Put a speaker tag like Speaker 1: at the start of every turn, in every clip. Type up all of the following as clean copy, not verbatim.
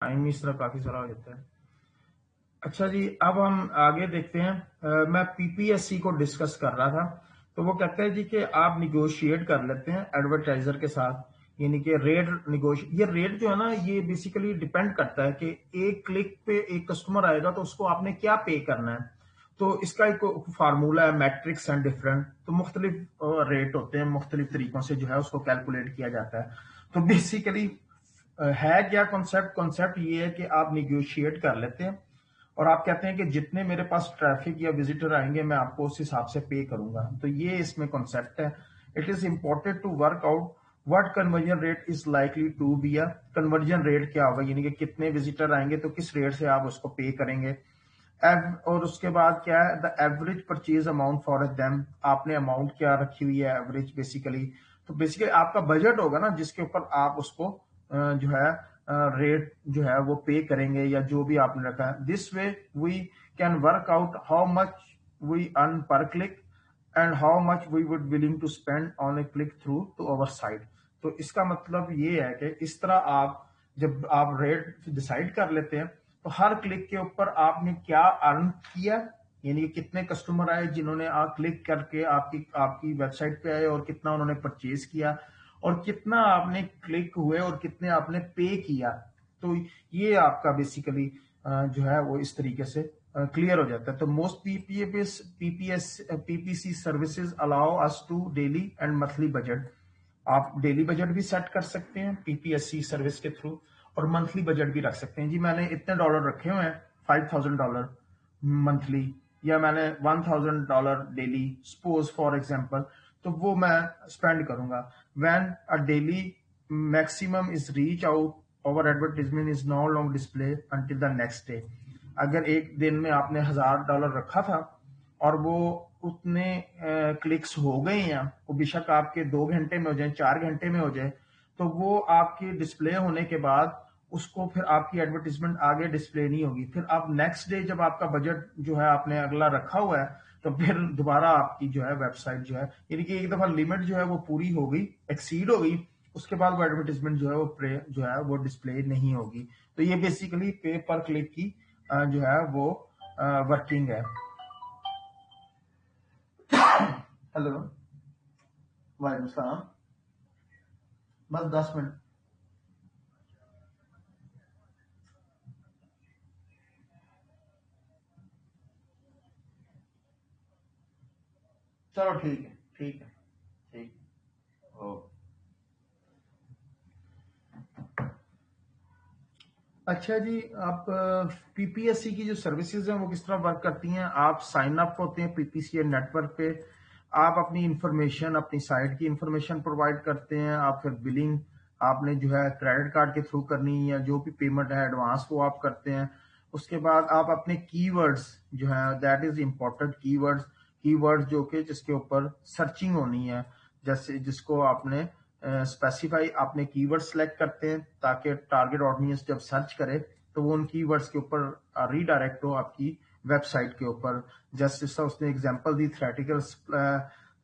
Speaker 1: Time इस तरह काफी सारा हो जाता है। अच्छा जी, अब हम आगे देखते हैं। मैं पीपीएससी को डिस्कस कर रहा था, तो वो कहता है जी कि आप निगोशिएट कर लेते हैं एडवर्टाइजर के साथ, यानी कि रेट ये रेट जो है ना, ये बेसिकली डिपेंड करता है कि एक क्लिक पे एक कस्टमर आएगा तो उसको आपने क्या पे करना है। तो इसका एक फार्मूला है, मैट्रिक्स एंड डिफरेंट, तो मुख्तलिफ रेट होते हैं, मुख्तलिफ तरीकों से जो है उसको कैलकुलेट किया जाता है। तो बेसिकली है क्या कॉन्सेप्ट ये है कि आप निगोशिएट कर लेते हैं और आप कहते हैं कि जितने मेरे पास ट्रैफिक या विजिटर आएंगे मैं आपको उस हिसाब से पे करूंगा। तो ये इसमें कॉन्सेप्ट है। It is important to work out what conversion rate is likely to be. Conversion rate क्या होगा, यानी कि कितने विजिटर आएंगे तो किस रेट से आप उसको पे करेंगे। और उसके बाद क्या है, the average purchase amount for them, आपने अमाउंट क्या रखी हुई है एवरेज बेसिकली। तो बेसिकली आपका बजट होगा ना जिसके ऊपर आप उसको जो है रेट जो है वो पे करेंगे या जो भी आपने रखा है। This way we can work out how much we earn पर click and how much we would willing to spend on a click through to our site. तो इसका मतलब ये है कि इस तरह आप जब आप रेट डिसाइड कर लेते हैं तो हर क्लिक के ऊपर आपने क्या अर्न किया, यानी कि कितने कस्टमर आए जिन्होंने क्लिक करके आपकी आपकी वेबसाइट पे आए और कितना उन्होंने परचेज किया और कितना आपने क्लिक हुए और कितने आपने पे किया। तो ये आपका बेसिकली जो है वो इस तरीके से क्लियर हो जाता है। तो most PPC services allow us to daily and monthly budget. आप डेली बजट भी सेट कर सकते हैं पीपीएससी सर्विस के थ्रू और मंथली बजट भी रख सकते हैं। जी मैंने इतने डॉलर रखे हुए हैं, $5,000 मंथली, या मैंने $1,000 डेली सपोज फॉर एग्जांपल, तो वो मैं स्पेंड करूंगा। When a daily maximum is reach out over advertisement is no long display until the next day. अगर एक दिन में आपने $1,000 रखा था और वो उतने क्लिक्स हो गए हैं, वो बेशक आपके 2 घंटे में हो जाए, 4 घंटे में हो जाए, तो वो आपकी डिस्प्ले होने के बाद उसको फिर आपकी एडवर्टीजमेंट आगे डिस्प्ले नहीं होगी। फिर आप नेक्स्ट डे जब आपका बजट जो है आपने अगला रखा हुआ है तो फिर दोबारा आपकी जो है वेबसाइट जो है, यानी कि एक दफा लिमिट जो है वो पूरी हो गई, एक्सीड हो गई, उसके बाद वो एडवर्टीजमेंट जो है वो जो है वो डिस्प्ले नहीं होगी। तो ये बेसिकली पे पर क्लिक की जो है वो वर्किंग है। हेलो, वालेकुम सलाम। बस 10 मिनट। चलो ठीक है, ठीक है, ठीक। ओके। अच्छा जी, आप पीपीएससी की जो सर्विसेज हैं वो किस तरह वर्क करती हैं। आप साइन अप होते हैं पीपीसी नेटवर्क पे, आप अपनी इंफॉर्मेशन, अपनी साइट की इंफॉर्मेशन प्रोवाइड करते हैं, आप फिर बिलिंग आपने जो है क्रेडिट कार्ड के थ्रू करनी है या जो भी पेमेंट है एडवांस वो आप करते हैं। उसके बाद आप अपने कीवर्ड्स जो है, दैट इज इम्पोर्टेंट, कीवर्ड्स जो कि जिसके ऊपर सर्चिंग होनी है, जैसे जिसको आपने स्पेसिफाई अपने कीवर्ड सेलेक्ट करते हैं ताकि टारगेट ऑडियंस जब सर्च करे तो वो उन कीवर्ड्स के ऊपर रीडायरेक्ट हो आपकी वेबसाइट के ऊपर। जैसे उसने एग्जांपल दी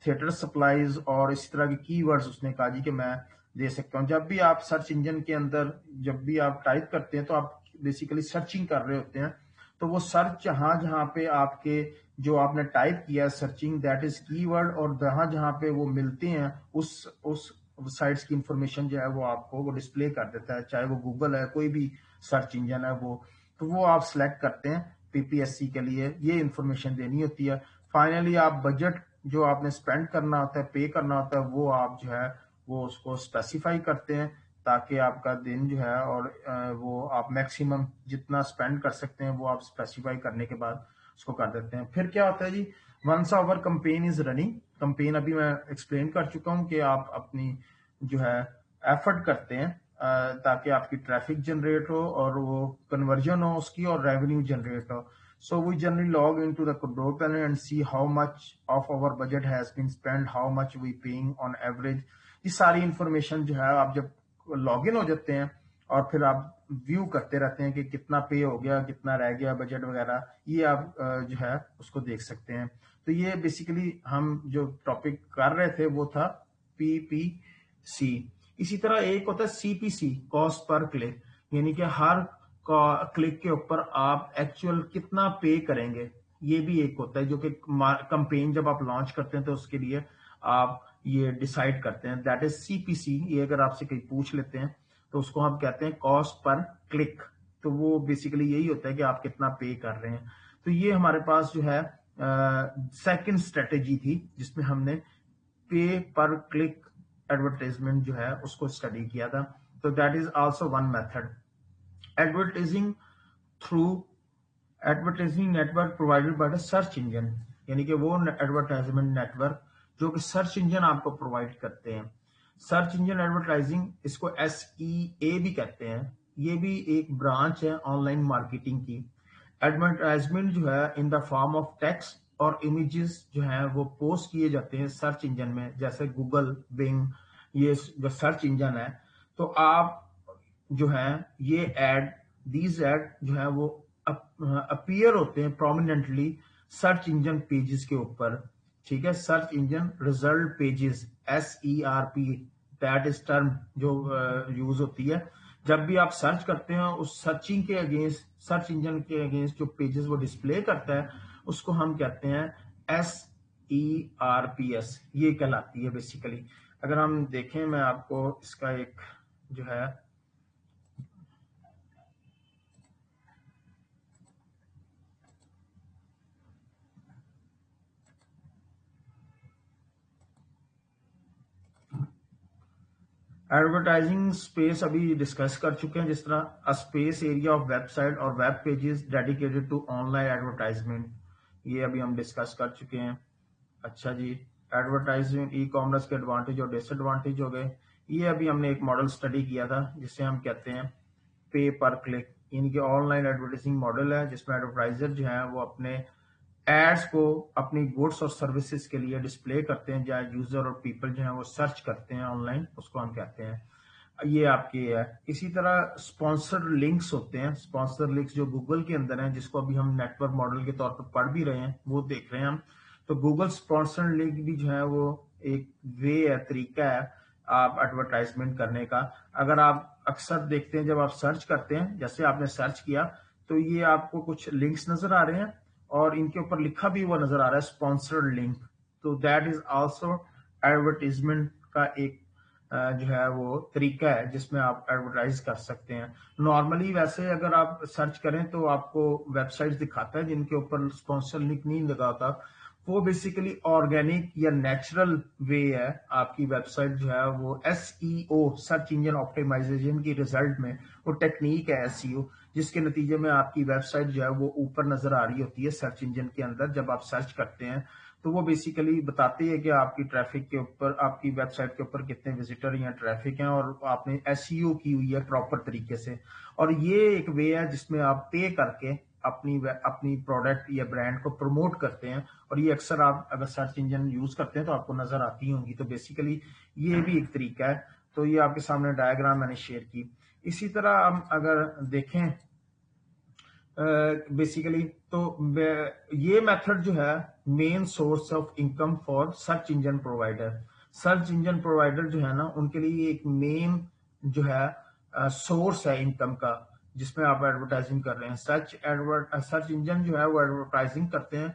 Speaker 1: थिएटर सप्लाईज और इसी तरह के कीवर्ड्स उसने कहा जी कि मैं दे सकता हूँ। जब भी आप सर्च इंजन के अंदर जब भी आप टाइप करते हैं तो आप बेसिकली सर्चिंग कर रहे होते हैं, तो वो सर्च जहां जहां पे आपके जो आपने टाइप किया सर्चिंग दैट इज कीवर्ड, और जहां जहां पे वो मिलते हैं उस साइट्स की इंफॉर्मेशन जो है वो आपको वो डिस्प्ले कर देता है, चाहे वो गूगल है कोई भी सर्च इंजन है वो। तो वो आप सिलेक्ट करते हैं पीपीएससी के लिए, ये इंफॉर्मेशन देनी होती है। फाइनली आप बजट जो आपने स्पेंड करना होता है, पे करना होता है, वो आप जो है वो उसको स्पेसिफाई करते हैं ताकि आपका दिन जो है और वो आप मैक्सिमम जितना स्पेंड कर सकते हैं वो आप स्पेसिफाई करने के बाद उसको कर देते हैं। फिर क्या होता है जी, once our campaign is running, campaign अभी मैं एक्सप्लेन कर चुका हूं कि आप अपनी जो है एफर्ट करते हैं ताकि आपकी ट्रैफिक जनरेट हो और वो कन्वर्जन हो उसकी और रेवेन्यू जनरेट हो। So we generally log into the control panel and see how much of our budget has been spent, how much we paying on average। ये सारी इंफॉर्मेशन जो है आप जब लॉग इन हो जाते हैं और फिर आप व्यू करते रहते हैं कि कितना पे हो गया, कितना रह गया बजट वगैरह, ये आप जो है उसको देख सकते हैं। तो ये बेसिकली हम जो टॉपिक कर रहे थे वो था पीपीसी। इसी तरह एक होता है सीपीसी, कॉस्ट पर क्लिक, यानी कि हर क्लिक के ऊपर आप एक्चुअल कितना पे करेंगे, ये भी एक होता है जो कि कंपेन जब आप लॉन्च करते हैं तो उसके लिए आप ये डिसाइड करते हैं, दैट इज सीपीसी। ये अगर आपसे कहीं पूछ लेते हैं तो उसको हम कहते हैं कॉस्ट पर क्लिक। तो वो बेसिकली यही होता है कि आप कितना पे कर रहे हैं। तो ये हमारे पास जो है सेकंड स्ट्रेटेजी थी जिसमें हमने पे पर क्लिक एडवर्टाइजमेंट जो है उसको स्टडी किया था। तो that is also one method. Advertising through advertising network provided by the search engine, यानी कि वो एडवर्टाइजमेंट नेटवर्क जो कि सर्च इंजन आपको प्रोवाइड करते हैं। सर्च इंजन एडवर्टाइजिंग, इसको SEA भी कहते हैं, ये भी एक ब्रांच है ऑनलाइन मार्केटिंग की। एडवर्टाइजमेंट जो है in the form of text और इमेजेस जो है वो पोस्ट किए जाते हैं सर्च इंजन में, जैसे गूगल, बिंग, ये जो सर्च इंजन है। तो आप जो है ये एड, दीज एड जो है वो अपीयर होते हैं प्रोमिनेंटली सर्च इंजन पेजेस के ऊपर। ठीक है, search engine result pages, SERP, that is term जो यूज होती है जब भी आप सर्च करते हैं। उस सर्चिंग के अगेंस्ट, सर्च इंजन के अगेंस्ट जो पेजेस वो डिस्प्ले करता है उसको हम कहते हैं SERPS, ये कहलाती है बेसिकली। अगर हम देखें, मैं आपको इसका एक जो है एडवर्टाइजिंग स्पेस अभी डिस्कस कर चुके हैं, जिस तरह a space area of website और web pages dedicated to online advertisement, ये अभी हम डिस्कस कर चुके हैं। अच्छा जी, एडवर्टाइजमेंट ई कॉमर्स के एडवांटेज और डिसएडवांटेज हो गए। ये अभी हमने एक मॉडल स्टडी किया था जिसे हम कहते हैं पे पर क्लिक। इनके ऑनलाइन एडवर्टाइजिंग मॉडल है जिसमें एडवर्टाइजर जो है वो अपने एड्स को अपनी गुड्स और सर्विसेज के लिए डिस्प्ले करते हैं, जहाँ यूजर और पीपल जो है वो सर्च करते हैं ऑनलाइन, उसको हम कहते हैं। ये आपकी है। इसी तरह स्पॉन्सर्ड लिंक्स होते हैं, स्पॉन्सर लिंक्स जो गूगल के अंदर हैं, जिसको अभी हम नेटवर्क मॉडल के तौर पर पढ़ भी रहे हैं, वो देख रहे हैं हम। तो गूगल स्पॉन्सर्ड लिंक भी जो है वो एक वे है, तरीका है आप एडवर्टाइजमेंट करने का। अगर आप अक्सर देखते हैं जब आप सर्च करते हैं, जैसे आपने सर्च किया तो ये आपको कुछ लिंक्स नजर आ रहे हैं और इनके ऊपर लिखा भी हुआ नजर आ रहा है स्पॉन्सर्ड लिंक। तो दैट इज आल्सो एडवर्टीजमेंट का एक जो है वो तरीका है जिसमें आप एडवर्टाइज कर सकते हैं। नॉर्मली वैसे अगर आप सर्च करें तो आपको वेबसाइट्स दिखाता है जिनके ऊपर स्पॉन्सर लिंक नहीं लगा होता। वो बेसिकली ऑर्गेनिक या नेचुरल वे है। आपकी वेबसाइट जो है वो SEO, सर्च इंजन ऑप्टिमाइजेशन की रिजल्ट में वो टेक्निक है SEO, जिसके नतीजे में आपकी वेबसाइट जो है वो ऊपर नजर आ रही होती है सर्च इंजन के अंदर। जब आप सर्च करते हैं तो वो बेसिकली बताती है कि आपकी ट्रैफिक के ऊपर, आपकी वेबसाइट के ऊपर कितने विजिटर या ट्रैफिक हैं और आपने SEO की हुई है प्रॉपर तरीके से। और ये एक वे है जिसमें आप पे करके अपनी प्रोडक्ट या ब्रांड को प्रमोट करते हैं। और ये अक्सर आप अगर सर्च इंजन यूज करते हैं तो आपको नजर आती होंगी। तो बेसिकली ये भी एक तरीका है। तो ये आपके सामने डायग्राम मैंने शेयर की। इसी तरह हम अगर देखें बेसिकली तो ये मेथड जो है main source of income for search engine provider. Search engine provider जो है ना, उनके लिए एक मेन जो है सोर्स है इनकम का, जिसमें आप एडवर्टाइजिंग कर रहे हैं। सर्च इंजन जो है वो एडवर्टाइजिंग करते हैं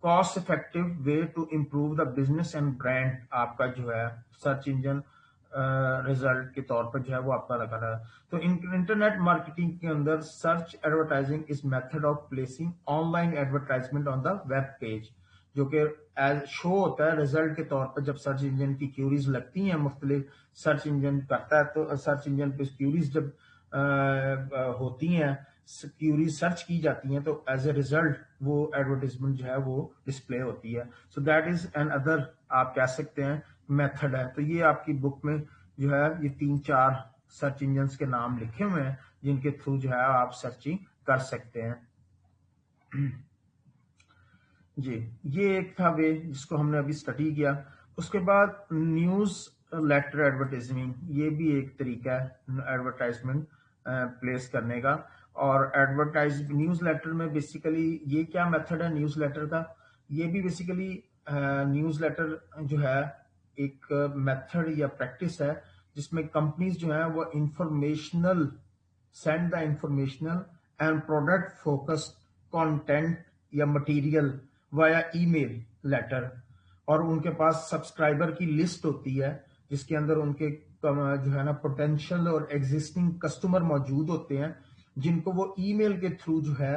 Speaker 1: cost effective way to improve the business and brand. आपका जो है सर्च इंजन रिजल्ट के तौर पर जो है वो आपका लगा रहा है। तो इंटरनेट मार्केटिंग के अंदर search advertising is method of placing online advertisement on the web page, जो कि एज शो होता है रिजल्ट के तौर पर। जब सर्च इंजन की क्यूरीज लगती हैं, मुख्तलिफ सर्च इंजन करता है, तो सर्च इंजन पे क्यूरीज जब होती हैं, क्यूरीज सर्च की जाती हैं, तो एज ए रिजल्ट वो एडवर्टाइजमेंट जो है वो डिस्प्ले होती है। So that is an other, आप कह सकते हैं, मेथड है। तो ये आपकी बुक में जो है ये 3-4 सर्च इंजन के नाम लिखे हुए हैं जिनके थ्रू जो है आप सर्चिंग कर सकते हैं। जी, ये एक था वे जिसको हमने अभी स्टडी किया। उसके बाद न्यूज लेटर एडवर्टाइजमेंट, ये भी एक तरीका है एडवर्टाइजमेंट प्लेस करने का। और एडवर्टाइज न्यूज लेटर में बेसिकली ये क्या मेथड है न्यूज लेटर का, ये भी बेसिकली न्यूज लेटर जो है एक मेथड या प्रैक्टिस है जिसमें कंपनीज जो है वो informational send the informational and product focused content या मटेरियल वाया ईमेल लेटर, और उनके पास सब्सक्राइबर की लिस्ट होती है जिसके अंदर उनके जो है ना पोटेंशियल और एग्जिस्टिंग कस्टमर मौजूद होते हैं, जिनको वो ईमेल के थ्रू जो है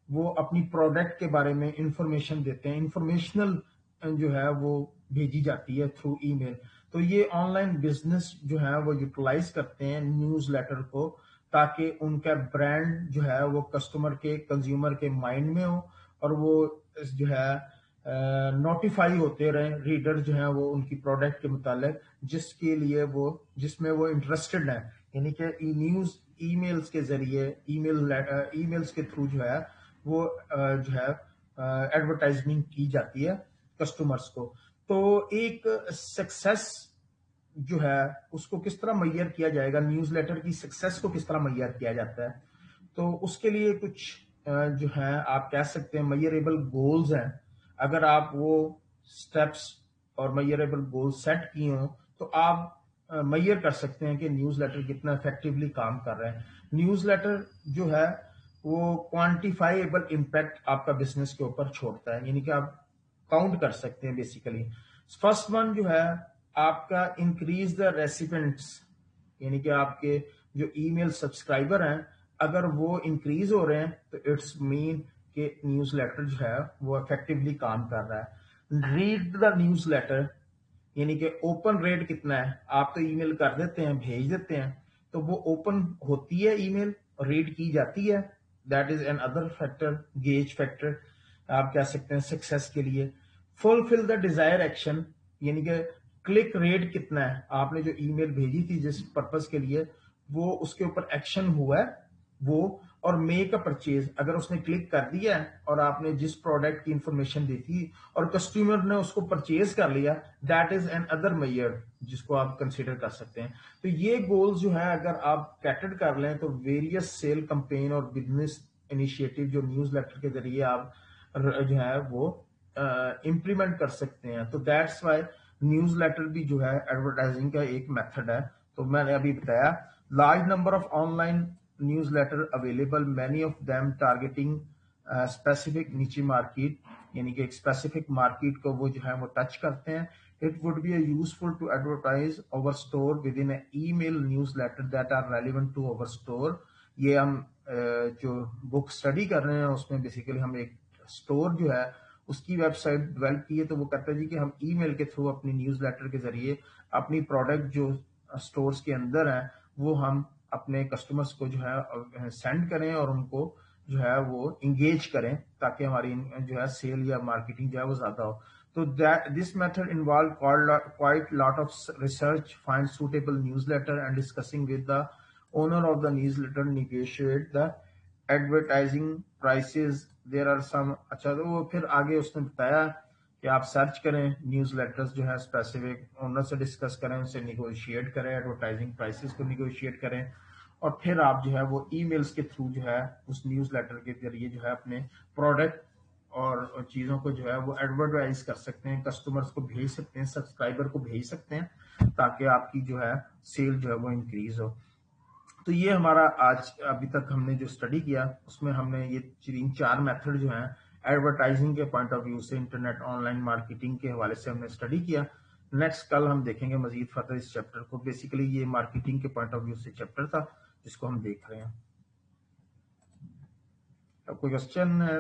Speaker 1: वो अपनी प्रोडक्ट के बारे में इंफॉर्मेशन देते हैं, इंफॉर्मेशनल जो है वो भेजी जाती है थ्रू ईमेल। तो ये ऑनलाइन बिजनेस जो है वो यूटिलाइज करते हैं न्यूज लेटर को, ताकि उनका ब्रांड जो है वो कस्टमर के कंज्यूमर के माइंड में हो, और वो जो है नोटिफाई होते रहे रीडर जो है वो उनकी प्रोडक्ट के मुतालिक जिसके लिए वो जिसमें वो इंटरेस्टेड है। यानी कि न्यूज ईमेल्स के जरिए ईमेल्स के थ्रू जो है वो जो है एडवर्टाइजमेंट की जाती है कस्टमर्स को। तो एक सक्सेस जो है उसको किस तरह मैयर किया जाएगा, न्यूज़लेटर की सक्सेस को किस तरह मैयर किया जाता है, तो उसके लिए कुछ जो है आप कह सकते हैं मैयरेबल गोल्स हैं। अगर आप वो स्टेप्स और मैयरेबल गोल सेट किए हो तो आप मैयर कर सकते हैं कि न्यूज़लेटर कितना इफेक्टिवली काम कर रहा है। न्यूज़लेटर जो है वो क्वांटिफाइबल इम्पैक्ट आपका बिजनेस के ऊपर छोड़ता है, यानी कि आप काउंट कर सकते हैं बेसिकली। फर्स्ट वन जो है आपका इंक्रीज द रेसिपिएंट्स, यानी कि आपके जो ईमेल सब्सक्राइबर हैं अगर वो इंक्रीज हो रहे हैं तो इट्स मीन कि न्यूज़लेटर जो है वो इफेक्टिवली काम कर रहा है। रीड द न्यूज़लेटर, यानी कि ओपन रेट कितना है। आप तो ईमेल कर देते हैं, भेज देते हैं, तो वो ओपन होती है ईमेल, रीड की जाती है, that is an other factor, gauge factor आप कह सकते हैं सक्सेस के लिए। फुलफिल द डिजायर एक्शन, यानी कि क्लिक रेट कितना है, आपने जो ईमेल भेजी थी जिस पर्पस के लिए वो उसके ऊपर एक्शन हुआ है वो, और मेक अ परचेज, अगर उसने क्लिक कर दिया है और आपने जिस प्रोडक्ट की इंफॉर्मेशन दी थी और कस्टमर ने उसको परचेज कर लिया, that is an other major जिसको आप कंसीडर कर सकते हैं। तो ये गोल्स जो है अगर आप कैटर कर लें तो वेरियस सेल कैंपेन और बिजनेस इनिशिएटिव जो न्यूज लेटर के जरिए आप जो है वो इम्प्लीमेंट कर सकते हैं। तो दैट्स वाई न्यूज लेटर भी जो है एडवर्टाइजिंग का एक मेथड है। तो मैंने अभी बताया large number of online newsletter available, many of them targeting specific नीचे मार्केट, यानी कि एक स्पेसिफिक मार्केट को वो जो है वो टच करते हैं। It would be useful to advertise over store within email newsletter that are relevant to over store. ये हम जो बुक स्टडी कर रहे हैं उसमें बेसिकली हम एक स्टोर जो है उसकी वेबसाइट डेवलप की है। तो वो कहता है जी कि हम ईमेल के थ्रू अपनी न्यूज़लेटर के जरिए अपनी प्रोडक्ट जो स्टोर्स के अंदर है वो हम अपने कस्टमर्स को जो है सेंड करें और उनको जो है वो इंगेज करें ताकि हमारी जो है सेल या मार्केटिंग जो है वो ज्यादा हो। तो this method involve quite lot of research, find suitable newsletter and discussing with the owner of the newsletter, negotiate the advertising prices. There are some, अच्छा तो वो फिर आगे उसने बताया कि आप सर्च करें न्यूज लेटर्स जो है स्पेसिफिक ओनर से डिस्कस करें, उनसे निगोशिएट करें, एडवर्टाइजिंग प्राइसेस को निगोशिएट करें, और फिर आप जो है वो ईमेल्स के थ्रू जो है उस न्यूज लेटर के जरिए जो है अपने प्रोडक्ट और चीजों को जो है वो एडवर्टाइज कर सकते हैं, कस्टमर्स को भेज सकते हैं, सब्सक्राइबर को भेज सकते हैं ताकि आपकी जो है सेल जो है वो इंक्रीज हो। तो ये हमारा आज अभी तक हमने जो स्टडी किया उसमें हमने ये तीन चार मेथड जो हैं एडवर्टाइजिंग के पॉइंट ऑफ व्यू से, इंटरनेट ऑनलाइन मार्केटिंग के हवाले से हमने स्टडी किया। नेक्स्ट कल हम देखेंगे मजीद फर्दर इस चैप्टर को। बेसिकली ये मार्केटिंग के पॉइंट ऑफ व्यू से चैप्टर था जिसको हम देख रहे हैं। अब कोई क्वेश्चन है